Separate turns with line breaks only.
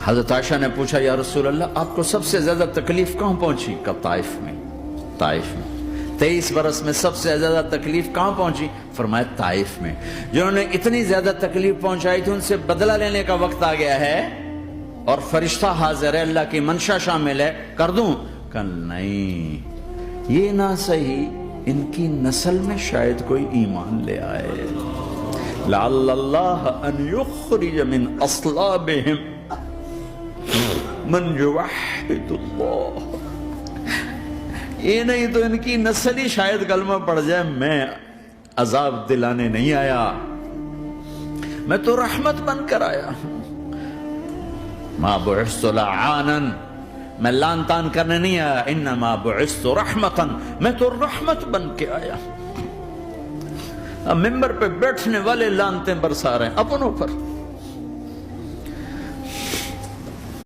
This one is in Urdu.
حضرت عائشہ نے پوچھا یا رسول اللہ آپ کو سب سے زیادہ تکلیف کہاں پہنچی؟ کہا طائف میں۔ طائف میں 23 برس میں سب سے زیادہ تکلیف کہاں پہنچی؟ فرمایا طائف میں۔ جنہوں نے اتنی زیادہ تکلیف پہنچائی تھی ان سے بدلہ لینے کا وقت آ گیا ہے اور فرشتہ حاضر ہے، اللہ کی منشا شامل ہے، کر دوں؟ کہ نہیں، یہ نہ صحیح، ان کی نسل میں شاید کوئی ایمان لے آئے، لعل اللہ ان یخرج من اصلابہم من یوحد اللہ، یہ نہیں تو ان کی نسل ہی شاید کلمہ پڑ جائے۔ میں عذاب دلانے نہیں آیا، میں تو رحمت بن کر آیا ہوں۔ ما بعثت لعانا، میں لان تان کرنے نہیں آیا، انما بعثت رحمتا، میں تو رحمت بن کے آیا۔ اب ممبر پہ بیٹھنے والے لانتیں برسا رہے ہیں اپنوں پر۔